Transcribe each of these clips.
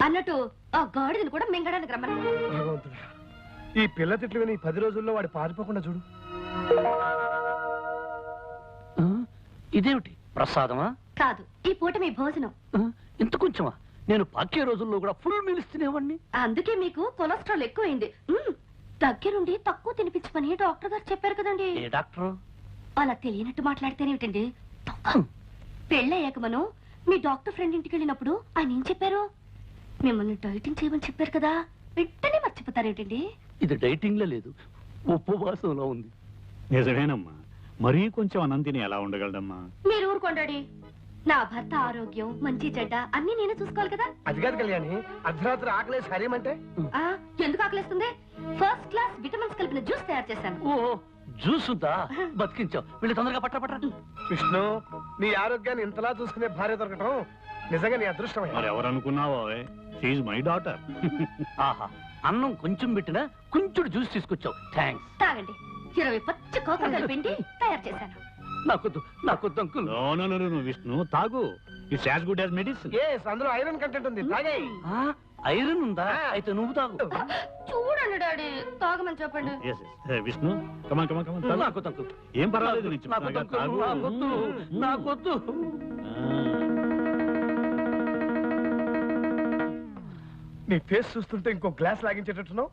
అన్నట్టు ఆ గాడిదని కూడా మింగడానికి రమ్మను. ఈ పిల్ల తిట్లు విని 10 రోజుల్లో వాడు పారిపోకుండా చూడు. ఇదేమిటి ప్రసాదమా? కాదు, ఈ పూట మీ భోజనం. ఇంత కొంచెమా? నేను పాకే రోజుల్లో కూడా ఫుల్ మీల్స్ తినేవాడిని. అందుకే మీకు కొలెస్ట్రాల్ ఎక్కువైంది. దగ్గరుండి తక్కువ తినిపించమని డాక్టర్ గారు చెప్పారు కదండి. ఏ డాక్టర్? అలా తెలియనట్టు మాట్లాడితేనేమిటండి? పెళ్ళయ్యాక మనం మీ డాక్టర్ ఫ్రెండ్ ఇంటికి వెళ్ళినప్పుడు ఆయన ఏం చెప్పారు? మిమ్మల్ని డైటింగ్ చేయమని చెప్పారు కదా, వెంటనే మర్చిపోతారేమిటండి? ఇది డైటింగ్ లో లేదు, ఉపవాసంలో ఉంది. నిజమేనమ్మా, మరీ కొంచెం అన్నం తిని ఎలా ఉండగలడమ్మా? మీరు ఊరుకోండి. నా భర్త ఆరోగ్యం మంచి చెడ్డ అన్ని నేనే చూసుకోవాలి కదా. అది కాదు కళ్యాణి, అర్ధరాత్రి ఆకలేసి హరేమంటే ఎందుకు ఆకలేస్తుంది? ఫస్ట్ క్లాస్ విటమిన్స్ కలిపిన జ్యూస్ తయారు చేశాను. ఓ జ్యూస్ ఉందా? బతికించావు. వీళ్ళు తొందరగా పట్ట. విష్ణు, నీ ఆరోగ్యాన్ని ఇంతలా చూసుకునే భార్య దొరకటం నిజంగా నీ అదృష్టం. మరి ఎవరు అనుకున్నావో, షీఈ్ మై డాటర్. ఆహా, అన్నం కొంచెం పెట్టినా కొంచెం జ్యూస్ తీసుకొచ్చావు. థ్యాంక్స్. తాగండి. 20 పచ్చి కోకలు కలిపిండి తయారు చేశాను. నాకొద్దు అంకుల్. నో విష్ణు, తాగు. It's as good as medicine. అందులో ఐరన్ కంటెంట్ ఉంది, తాగేయ్. ఐరన్ ఉందా? అయితే నువ్వు తాగు. చూడండి డాడీ, తాగమని చెప్పండి. విష్ణు, కమాన్. నాకొద్దు అంకుల్. ఏం పర్వాలేదు. నాకొద్దు. నీ ఫేస్ చూస్తుంటే ఇంకో గ్లాస్ లాగించేటట్టున్నావు.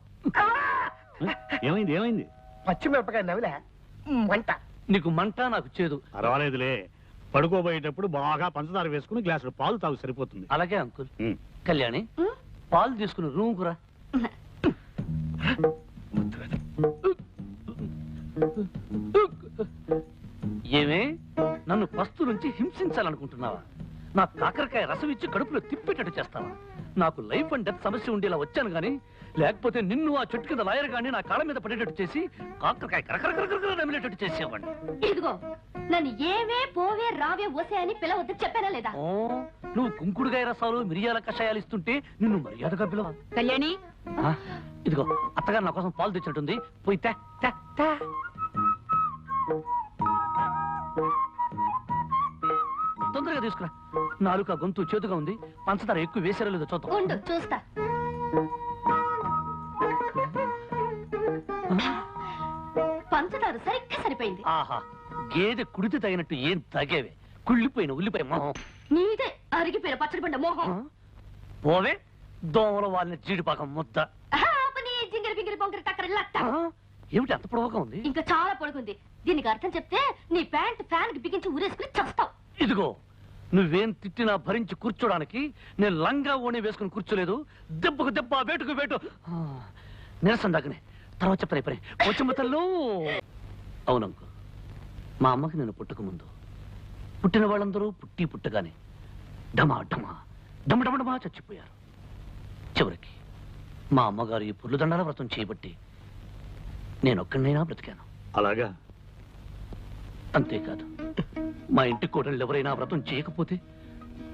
ఏమైంది? పచ్చిమిరపకాయ నవిలే మంట. నీకు మంట, నాకు చేదు. పర్వాలేదులే. పడుకోబోయేటప్పుడు బాగా పంచదార వేసుకుని గ్లాసులు పాలు తాగు, సరిపోతుంది. అలాగే అంకుల్. కళ్యాణి, పాలు తీసుకుని రూమ్ కురా. ఏమే, నన్ను పస్తు నుంచి హింసించాలనుకుంటున్నావా? నా కాకరకాయ రసం ఇచ్చి కడుపులో తిప్పేటట్టు చేస్తావా? నాకు లైఫ్ అండ్ డెత్ సమస్య ఉండేలా వచ్చాను గానీ, లేకపోతే నిన్ను ఆ చెట్టు కింద లాయర్ గాని నా కాళ్ళ మీద పడేటట్టు చేసి కాకరకాయ కరకరకరకర నమిలేటట్టు చేసేవాడిని. ఇదిగో, నన్ను ఏవే పోవే రావే ఓసే అని పిలవద్దు చెప్పానా లేదా? నువ్వు కుంకుడుగాయ రసాలు మిరియాల కషాయాలు ఇస్తుంటే నిన్ను మర్యాదగా పిలవ. కళ్యాణి, ఇదిగో అత్తగారు నా కోసం పాలు తెచ్చినట్టుంది, పోయి తే. తొందరగా తీసుకురా. నాలుక గొంతు చేతుగా ఉంది, పంచదార ఎక్కువ వేసారో లేదో చూద్దాం. చూస్తా. పంచదార సరిగ్గా సరిపోయింది. ఆహా, గేదె కుడితే తగినట్టు ఏం తగేవే? కుళ్ళిపోయిన ఉల్లిపాయ మొహం. నీదే అరిగిపోయిన పచ్చడి పండ మోహం. పోవే, దోమల వాళ్ళని జీడిపాకం ముద్ద. జింగిరి పింగిరి బొంగిరి టక్కరి లట్ట. ఏమిటి అంత పొడవుగా ఉంది? ఇంకా చాలా పొడుగుంది. దీనికి అర్థం చెప్తే నీ ప్యాంట్ ఫ్యాన్ కి బిగించి ఊరేసుకుని చస్తావు. ఇదిగో, నువ్వేం తిట్టినా భరించి కూర్చోడానికి నేను లంగా ఓణి వేసుకుని కూర్చోలేదు. దెబ్బకు దెబ్బ, వేటుకు వేటు. నిరసన దగ్గనే తర్వాత చెప్తాను. పని వచ్చమ్మతల్లో. అవునంకు, మా అమ్మకి నేను పుట్టక ముందు పుట్టిన వాళ్ళందరూ పుట్టగానే డమా చచ్చిపోయారు. చివరికి మా అమ్మగారు ఈ పుర్లుదండాల వ్రతం చేయబట్టి నేనొక్కడినైనా బ్రతికాను. అలాగా? అంతేకాదు, మా ఇంటి కోడళ్ళు ఎవరైనా వ్రతం చేయకపోతే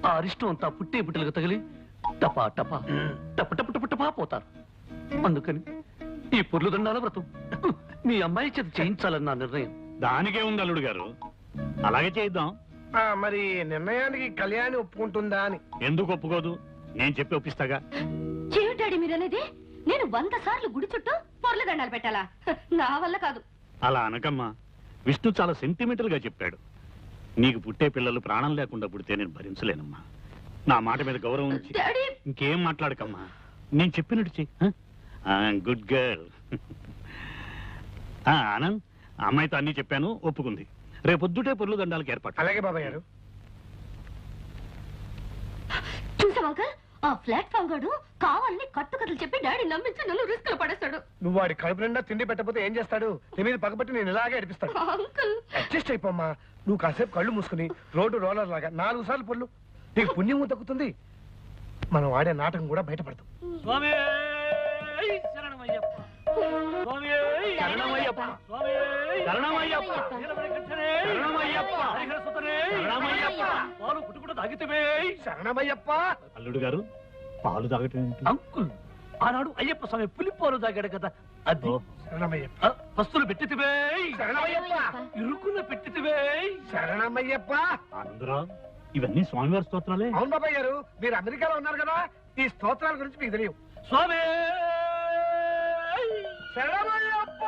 ఆ అరిష్టం అంతా పుట్టే పుట్టలకు తగిలి టపా టపా పోతారు. అందుకని ఈ పుర్లుదండాల వ్రతం మీ అమ్మాయి చేత చేయించాలని నా నిర్ణయం. దానికే ఉంది అల్లుడు గారు, అలాగే చేద్దాం. మరి నిర్ణయానికి కళ్యాణి ఒప్పుకుంటుందా అని? ఎందుకు ఒప్పుకోదు? నేను చెప్పి ఒప్పిస్తాగా. ఏమిటాడి మీరనేది? నేను 100 సార్లు గుడి చుట్టూ పొర్లదండాలు పెట్టాలా? నా వల్ల కాదు. అలా అనకమ్మా, విష్ణు చాలా సెంటిమెంటల్ గా చెప్పాడు. నీకు పుట్టే పిల్లలు ప్రాణం లేకుండా పుడితే నేను భరించలేనమ్మా. నా మాట మీద గౌరవం ఉంచి ఇంకేం మాట్లాడకమ్మా. నేను చెప్పినట్టు చెయ్యి. Good girl. ఆనంద్, అమ్మాయితో అన్ని చెప్పాను, ఒప్పుకుంది. రేపొద్దుటే పొర్లు దండాలకు ఏర్పాటు. అలాగే బాబాయ్ గారు. చూసావా అంకల్, ఆ ప్లాట్ఫామ్ గాడు కావాలని కట్టుకథలు చెప్పి డాడీ నమ్మించి నన్ను రిస్క్ లో పడేస్తాడు. నువ్వు వాడి కడుపు నిండా తిండి పెట్టకపోతే ఏం చేస్తాడు? నీ మీద పగబట్టి నేను ఇలాగే అడిపిస్తాడు. Uncle, adjust అయిపోమ్మా. నువ్వు కాసేపు కళ్ళు మూసుకుని రోడ్డు రోలర్ లాగా 4 సార్లు పొర్లు. నీకు పుణ్యం తగ్గుతుంది. మనం ఆడే నాటకం కూడా బయటపడతాం. అల్లుడు గారు, పాలు తాగటం అంకుల్, ఆనాడు అయ్యప్ప స్వామి పులిపాలు తాగాడు కదా, అది. పస్తులు పెట్టితివే, ఇరుకున్న పెట్టితివే. శరణమయ్యప్ప. ఆనందరావు, ఇవన్నీ స్వామివారి స్తోత్రాలే. అవును బాబాయ్ గారు, మీరు అమెరికాలో ఉన్నారు కదా, ఈ స్తోత్రాల గురించి మీకు తెలియవు. స్వామి శరణమయ్యప్ప.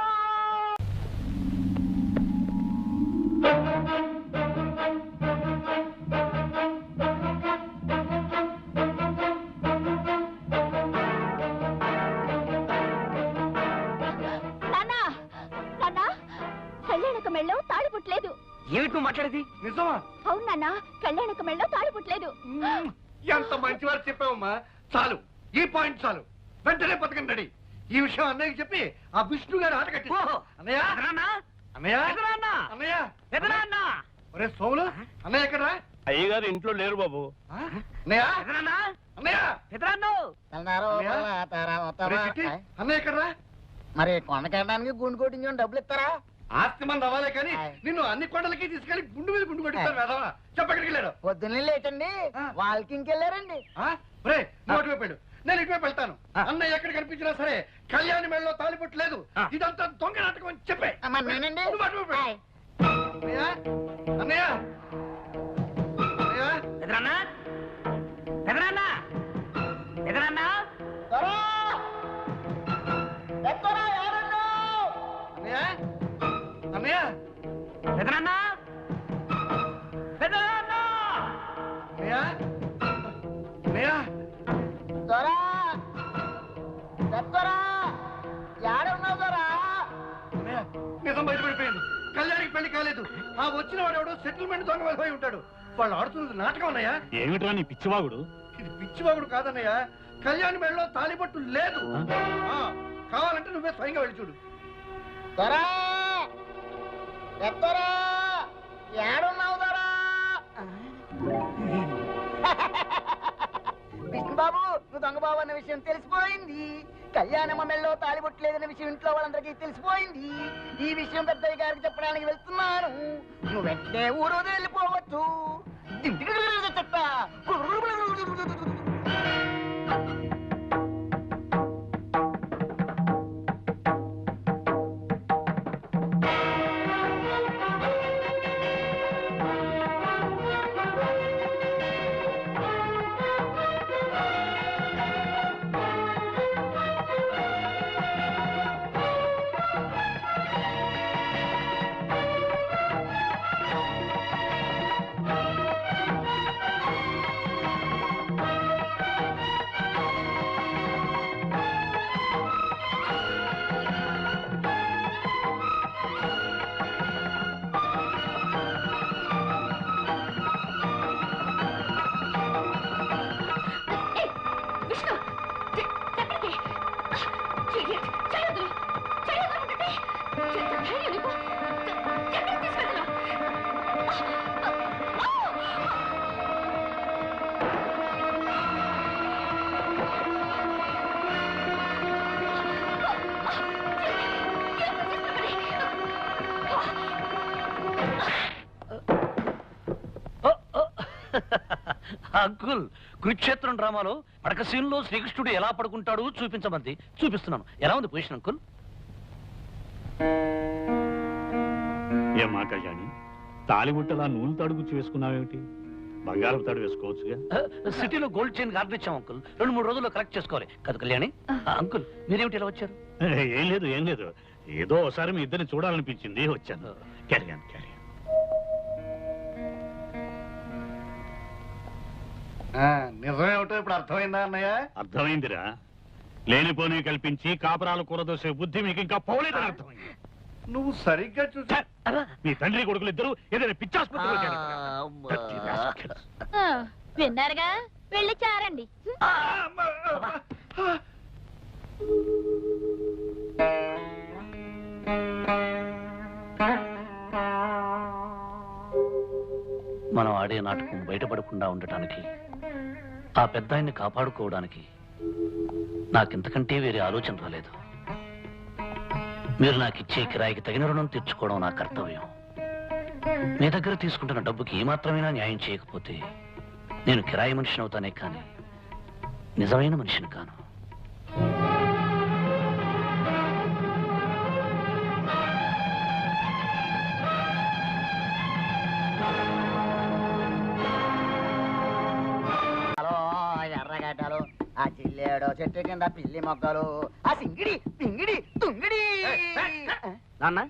కళ్యాణక మెళ్ళో తాళి పుట్టలేదు. ఏమిటి నువ్వు మాట్లాడేది? నిజమా? అవును నాన్న, కళ్యాణక మెళ్ళో తాళి పుట్టలేదు. ఎంత మంచివారు చెప్పావమ్మా. చాలు, ఈ పాయింట్ చాలు. వెంటనే పథకం రెడీ. ఈ విషయం అన్నయ్యకి చెప్పి ఆ విష్ణు గారు ఆట కట్టి. అన్నయ్య అన్నయ్య అన్నయ్య ఒరే సోములు, అన్నయ్య ఎక్కడరా? అయ్యగారు ఇంట్లో లేరు బాబు. అన్నయ్య అన్నయ్య అన్నయ్య ఎక్కడరా? మరి కొండకెళ్ళడానికి గుండు కొట్టించని డబ్బులు ఇస్తారా? ఆస్తి మన రవాలే కానీ నిన్ను అన్ని కొండలకి తీసుకెళ్లి గుండు మీద గుండు కొట్టిస్తారు వేదవా. చెప్పక్కడికి వెళ్ళాడు. పొద్దున్నే లేటండి, వాకింగ్కి వెళ్ళారండి. నువ్వు అటువైపు వెళ్ళు, నేను ఇటువైపు వెళ్తాను. అన్నయ్య ఎక్కడ కనిపించినా సరే కళ్యాణి మెళ్ళలో తాలిపొట్టు లేదు, ఇదంతా దొంగ నాటకం అని చెప్పే. నేనండి. నువ్వు అటువైపు వెళ్ళు. అన్నయ్య అన్నయ్య అన్నయ్య నిజం బయటపడిపోయింది. కళ్యాణికి పెళ్లి కాలేదు. ఆ వచ్చిన వాడు ఎవడో సెటిల్మెంట్ దొంగ వెళ్ళిపోయి ఉంటాడు. వాళ్ళు ఆడుతున్నది నాటకం అన్నయ్య. ఏమిట్రా నీ పిచ్చివాగుడు? ఇది పిచ్చివాగుడు కాదన్నయ్య. కళ్యాణి మెళ్ళలో తాలిపట్టు లేదు. కావాలంటే నువ్వే స్వయంగా వెళ్ళి చూడు. విష్ణుబాబు, నువ్వు దొంగ బాబు అన్న విషయం తెలిసిపోయింది. కళ్యాణమ్మ మెళ్ళలో తాళిబొట్టలేదన్న విషయం ఇంట్లో వాళ్ళందరికీ తెలిసిపోయింది. ఈ విషయం పెద్దయ్య గారికి చెప్పడానికి వెళ్తున్నాను. నువ్వు వెంటనే ఊరు వెళ్ళిపోవచ్చు. చెత్త అంకుల్, కురుక్షేత్రం డ్రామాలో పడక సీన్లో శ్రీకృష్ణుడు ఎలా పడుకుంటాడు చూపించమంది. చూపిస్తున్నాను. ఎలా ఉంది పొజిషన్ అంకుల్? ఏమా కళ్యాణి, తాలిబుట్టలా నూనె తాడు గుచ్చి వేసుకున్నావేమిటి? బంగారం తాడు వేసుకోవచ్చుగా. సిటీలో గోల్డ్ చైన్ ఆర్డర్ ఇచ్చాం అంకుల్. 2-3 రోజుల్లో కరెక్ట్ చేసుకోవాలి కదా కళ్యాణి. అంకుల్, మీరేమిటి ఇలా వచ్చారు? ఏం లేదు ఏం లేదు, ఏదో ఒకసారి మీ ఇద్దరిని చూడాలనిపించింది వచ్చాను. క్యారియన్ క్యారియన్. నిజమేమిటో ఇప్పుడు అర్థమైందా అన్నయ్య? అర్థమైందిరా. లేనిపోని కల్పించి కాపురాలు కూరదోసే బుద్ధి మీకు ఇంకా పోలేదని అర్థమైంది. నువ్వు సరిగ్గా చూసా. మీ తండ్రి కొడుకులు ఇద్దరు ఏదైనా పిచ్చాసుపత్రిలో చేరారు. విన్నారుగా, వెళ్ళి చారండి. మనం ఆడే నాటకం బయటపడకుండా ఉండటానికి, ఆ పెద్ద ఆయన్ని కాపాడుకోవడానికి నాకింతకంటే వేరే ఆలోచన రాలేదు. మీరు నాకు ఇచ్చే కిరాయికి తగిన రుణం తీర్చుకోవడం నా కర్తవ్యం. మీ దగ్గర తీసుకుంటున్న డబ్బుకి ఏమాత్రమైనా న్యాయం చేయకపోతే నేను కిరాయి మనిషిని అవుతానే కానీ నిజమైన మనిషిని కాను. ఏడో చెట్టు కింద పిల్లి మొగ్గలు ఆ సింగిడి పింగిడి తుంగిడి. నాన్న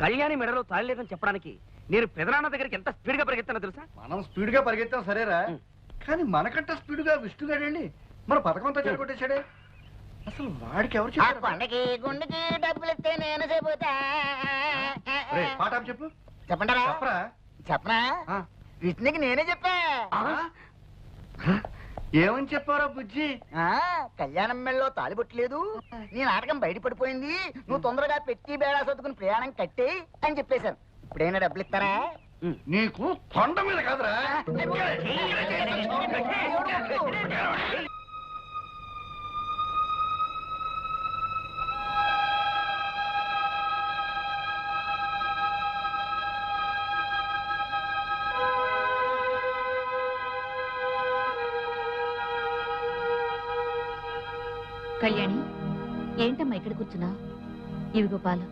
కళ్యాణి మెడలో తాళి లేదని చెప్పడానికి నేను పెదనాన్న దగ్గరికి ఎంత స్పీడ్ గా పరిగెత్తానో తెలుసా? మనం స్పీడ్ గా పరిగెత్తాం సరేరా, కానీ మనకంటే స్పీడ్ గా విష్ణుగాడండి మన పథకం అంతా చెడగొట్టేశాడే. అసలు వాడికి ఎవరు ఆ చెప్పారు? కొండకి గుండెకి డబ్బులు ఇస్తే నేను చెబుతా. ఒరేయ్, పాట ఆపు చెప్పు. చెప్పంటారా? చెప్పరా. చెప్పనా? ఆ. విష్ణుకి నేనే చెప్పా. ఏమని చెప్పారా బుజ్జి? కళ్యాణం మెళ్ళలో తాలిబొట్టలేదు, నీ నాటకం బయటపడిపోయింది, నువ్వు తొందరగా పెట్టి బేడా సర్దుకుని ప్రయాణం కట్టే అని చెప్పేశాను. ఇప్పుడైనా డబ్బులు ఇస్తారా? నీకు కొండ మీద కాదురా. కళ్యాణి, ఏంటమ్మా ఇక్కడ కూర్చున్నా? ఇవిగో పాలు.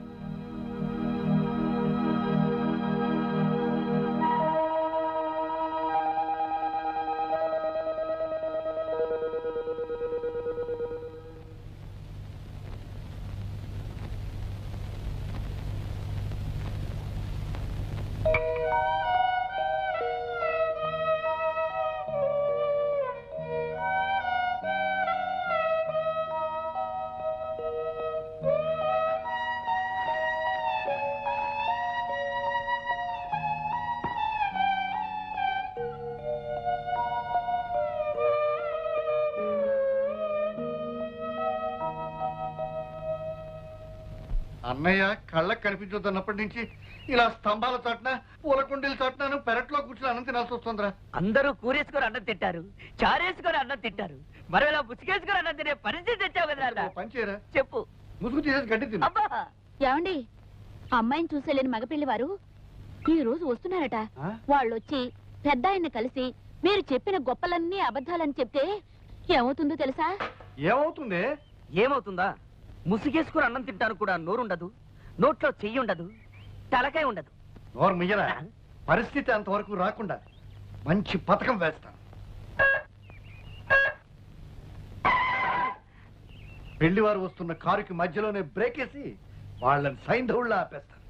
అన్నయ్య కళ్ళకు కనిపించొద్దన్నప్పటి నుంచి ఇలా స్తంభాల చాటున పూల కుండీల చాటున పెరట్లో కూర్చుని అన్నం తినాల్సి వస్తుందిరా. అందరూ కూరేసుకొని అన్నం తింటారు, చారేసుకొని అన్నం తింటారు, మరి ఇలా ముసుగేసుకొని అన్నం తినే పరిస్థితి తెచ్చావు కదా నాన్న. పని చేయరా, చెప్పు. ముసుగు తీసేసి గడ్డి తిను. అబ్బా ఏమండి, అమ్మాయిని చూసేలేని మగపిల్లి వారు ఈ రోజు వస్తున్నారట. ఆ? వాళ్ళొచ్చి పెద్ద ఆయన్ని కలిసి మీరు చెప్పిన గొప్పలన్నీ అబద్ధాలని చెప్తే ఏమవుతుందో తెలుసా? ఏమవుతుంది? ఏమవుతుందా? ముసుగేసుకొని అన్నం తింటాను కూడా నోరుండదు, నోట్లో చెయ్యి ఉండదు, తలకాయ ఉండదు. నోరు మియ్యరా. పరిస్థితి అంతవరకు రాకుండా మంచి పథకం వేస్తాను. పెళ్లివారు వస్తున్న కారుకి మధ్యలోనే బ్రేక్ వేసి వాళ్ళని సైంధవుళ్ళ ఆపేస్తాను.